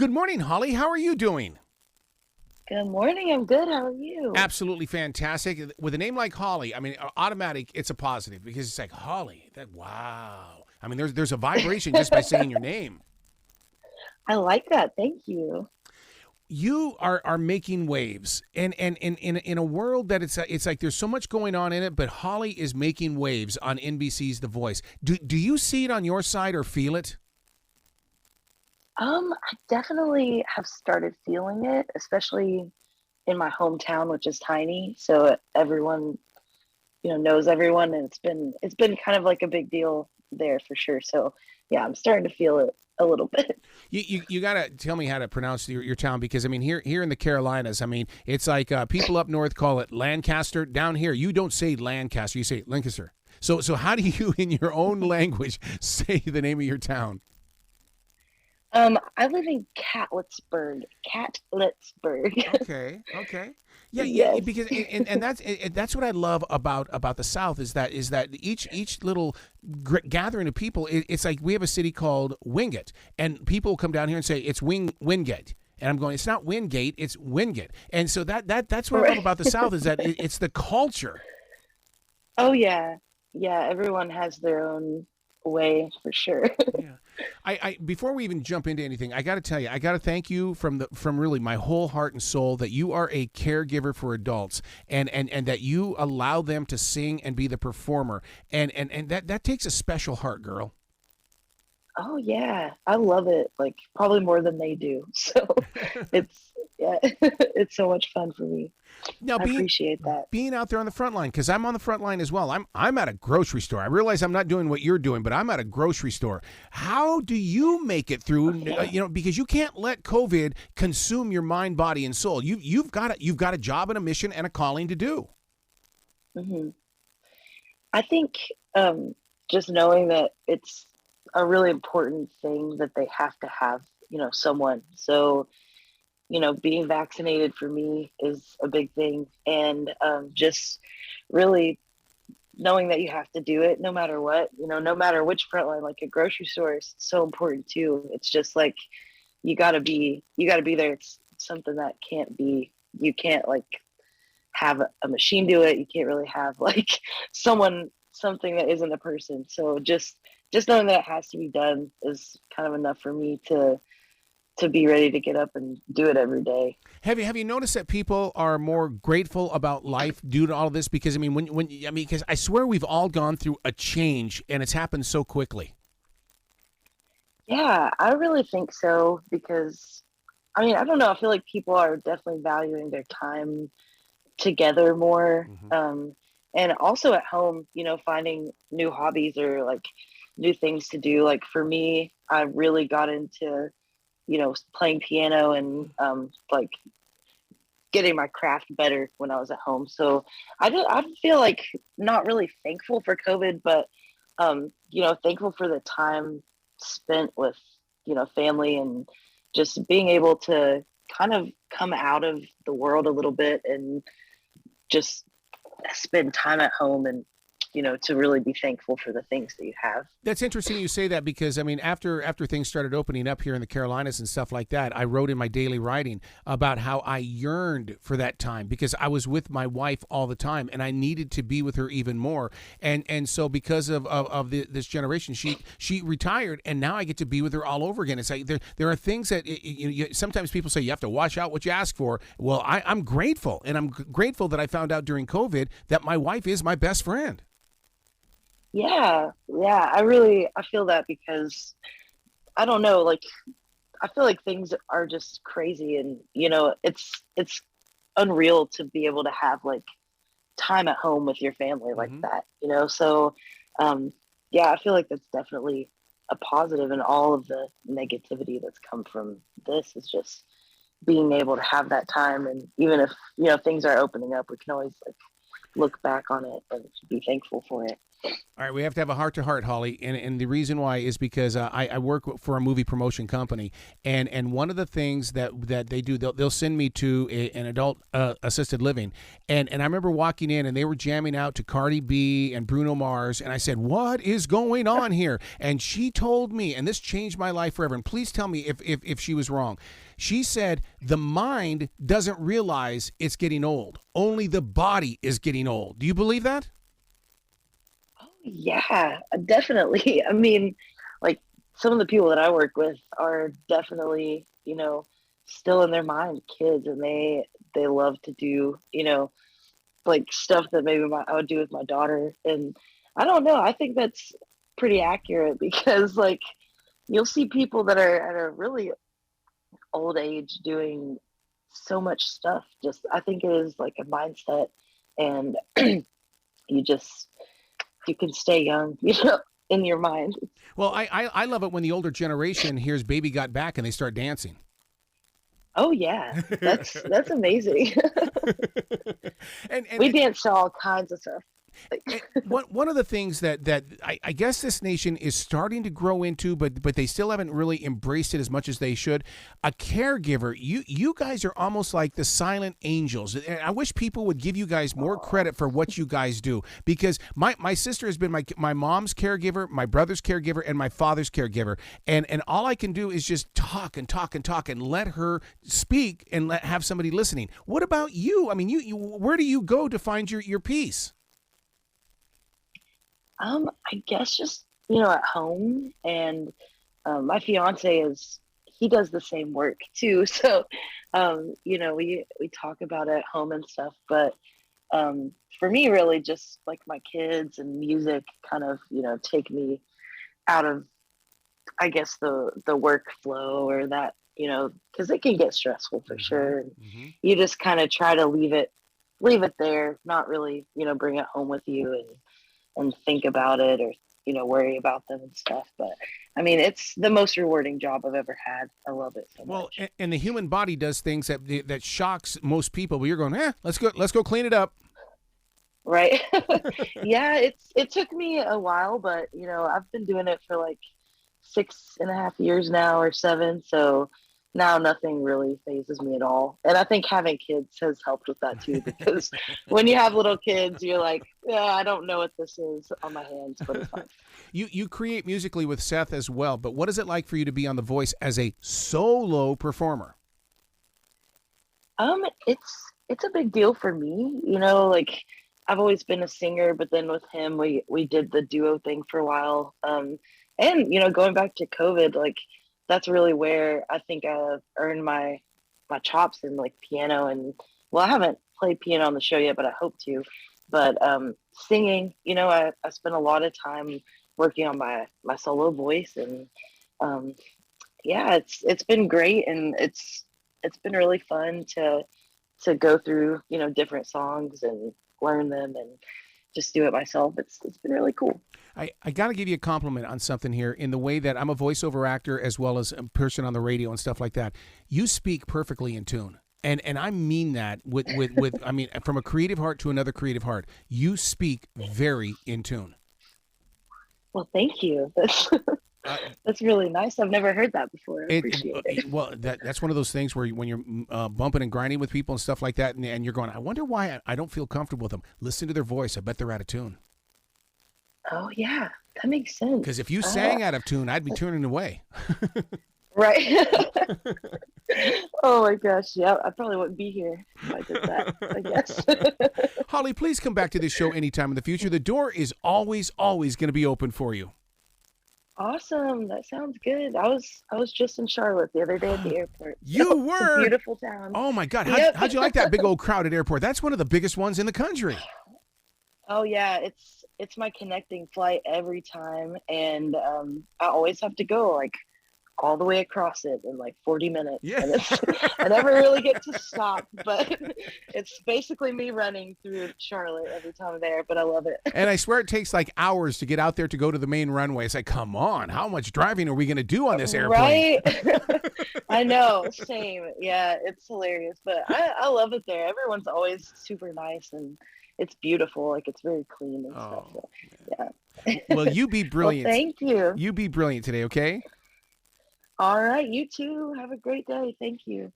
Good morning, Holly. How are you doing? Good morning. I'm good. How are you? Absolutely fantastic. With a name like Holly, I mean, automatic, it's a positive because it's like Holly. That wow. I mean, there's a vibration just by saying your name. I like that. Thank you. You are making waves, and in a world that it's like there's so much going on in it, but Holly is making waves on NBC's The Voice. Do you see it on your side or feel it? I definitely have started feeling it, especially in my hometown, which is tiny. So everyone, knows everyone, and it's been kind of like a big deal there for sure. So yeah, I'm starting to feel it a little bit. You got to tell me how to pronounce your town because I mean here in the Carolinas, I mean it's like people up north call it Lancaster. Down here, you don't say Lancaster, you say Lancaster. So how do you in your own language say the name of your town? I live in Catletsburg. Catletsburg. Okay, okay. Yeah, Yes. because and that's what I love about the South is that each little gathering of people, it's like we have a city called Wingate, and people come down here and say it's Wingate. And I'm going, it's not Wingate, it's Wingate. And so that's what I love Right. about the South is that it's the culture. Oh yeah. Yeah, everyone has their own way for sure. Yeah. I before we even jump into anything, I got to tell you, I got to thank you from really my whole heart and soul that you are a caregiver for adults and that you allow them to sing and be the performer. And that takes a special heart, girl. Oh yeah, I love it. Like probably more than they do. So it's yeah, it's so much fun for me. Now I appreciate that. being out there on the front line because I'm on the front line as well. I'm at a grocery store. I realize I'm not doing what you're doing, but I'm at a grocery store. How do you make it Oh through? yeah. Because you can't let COVID consume your mind, body, and soul. You've got a job and a mission and a calling to do. hmm I think just knowing that it's a really important thing that they have to have, someone. So, being vaccinated for me is a big thing, and just really knowing that you have to do it no matter what, no matter which front line, like a grocery store is so important too. It's just like you got to be there. It's something that can't be you can't like have a machine do it. You can't really have like something that isn't a person. So just knowing that it has to be done is kind of enough for me to be ready to get up and do it every day. Have you noticed that people are more grateful about life due to all of this? Because I mean, when I mean, because I swear we've all gone through a change and it's happened so quickly. Yeah, I really think so because I mean, I don't know, I feel like people are definitely valuing their time together more. Hmm. And also at home, finding new hobbies or like new things to do. Like for me, I really got into, playing piano and like getting my craft better when I was at home. So I feel like not really thankful for COVID, but thankful for the time spent with, family and just being able to kind of come out of the world a little bit and just spend time at home and to really be thankful for the things that you have. That's interesting you say that because I mean after things started opening up here in the Carolinas and stuff like that, I wrote in my daily writing about how I yearned for that time because I was with my wife all the time and I needed to be with her even more. And so because of this generation, she retired and now I get to be with her all over again. It's like there are things that sometimes people say you have to watch out what you ask for. Well, I'm grateful and I'm grateful that I found out during COVID that my wife is my best friend. Yeah, yeah, I feel that because I don't know, like I feel like things are just crazy and it's unreal to be able to have like time at home with your family like Hmm. that. So um yeah, I feel like that's definitely a positive, and all of the negativity that's come from this is just being able to have that time, and even if things are opening up, we can always like look back on it and be thankful for it. All right, we have to have a heart to heart, Holly, and the reason why is because I work for a movie promotion company, and one of the things that they do, they'll send me to an adult assisted living, and I remember walking in and they were jamming out to Cardi B and Bruno Mars, and I said, "What is going on here?" And she told me, and this changed my life forever. And please tell me if she was wrong. She said the mind doesn't realize it's getting old; only the body is getting old. Do you believe that? Yeah, definitely. I mean, like some of the people that I work with are definitely, still in their mind kids, and they love to do, like stuff that maybe I would do with my daughter. And I don't know, I think that's pretty accurate because like you'll see people that are at a really old age doing so much stuff. Just I think it is like a mindset, and you just you can stay young, in your mind. Well, I love it when the older generation hears "Baby Got Back" and they start dancing. Oh yeah, that's amazing. and We dance to all kinds of stuff. one of the things that I guess this nation is starting to grow into, but they still haven't really embraced it as much as they should. A caregiver. You guys are almost like the silent angels. And I wish people would give you guys more credit for what you guys do, because my sister has been my mom's caregiver, my brother's caregiver, and my father's caregiver. And all I can do is just talk and talk and talk and let her speak and have somebody listening. What about you? I mean, you where do you go to find your peace? I guess just, at home, and my fiance he does the same work too. So, we talk about it at home and stuff, but for me, really just like my kids and music kind of, take me out of, I guess, the workflow or that, because it can get stressful for sure. And you just kind of try to leave it there, not really, bring it home with you and think about it, or worry about them and stuff. But I mean, it's the most rewarding job I've ever had. I love it so much. Well, and the human body does things that shocks most people, but you're going, let's go clean it up. Right. Yeah, it took me a while, but I've been doing it for like 6.5 years now, or 7. So now nothing really phases me at all. And I think having kids has helped with that too, because when you have little kids, you're like, yeah, I don't know what this is on my hands, but it's fine. You create musically with Seth as well, but what is it like for you to be on The Voice as a solo performer? It's a big deal for me, like I've always been a singer, but then with him, we did the duo thing for a while. And going back to COVID, like that's really where I think I've earned my chops in like piano. And well, I haven't played piano on the show yet, but I hope to. But singing, I spent a lot of time working on my solo voice, and yeah, it's been great, and it's been really fun to go through different songs and learn them and just do it myself. It's been really cool. I got to give you a compliment on something here, in the way that I'm a voiceover actor as well as a person on the radio and stuff like that. You speak perfectly in tune. And I mean that with I mean, from a creative heart to another creative heart. You speak very in tune. Well, thank you. That's really nice. I've never heard that before. I appreciate it. Well, that's one of those things where when you're bumping and grinding with people and stuff like that, and you're going, I wonder why I don't feel comfortable with them. Listen to their voice. I bet they're out of tune. Oh, yeah. That makes sense. Because if you sang out of tune, I'd be turning away. Right. Oh, my gosh. Yeah, I probably wouldn't be here if I did that, I guess. Holly, please come back to this show anytime in the future. The door is always going to be open for you. Awesome. That sounds good. I was just in Charlotte the other day at the airport. You were? It's a beautiful town. Oh, my God. Yep. How'd you like that big old crowded airport? That's one of the biggest ones in the country. Oh, yeah. It's my connecting flight every time. And I always have to go like all the way across it in like 40 minutes. Yeah. And I never really get to stop, but it's basically me running through Charlotte every time I'm there, but I love it. And I swear it takes like hours to get out there to go to the main runway. It's like, come on, how much driving are we going to do on this airplane? Right? I know, same. Yeah, it's hilarious, but I love it there. Everyone's always super nice, and it's beautiful. Like, it's very clean and stuff. So, yeah. Well, you be Well, brilliant. thank you. You be brilliant today, okay? All right, you too. Have a great day. Thank you.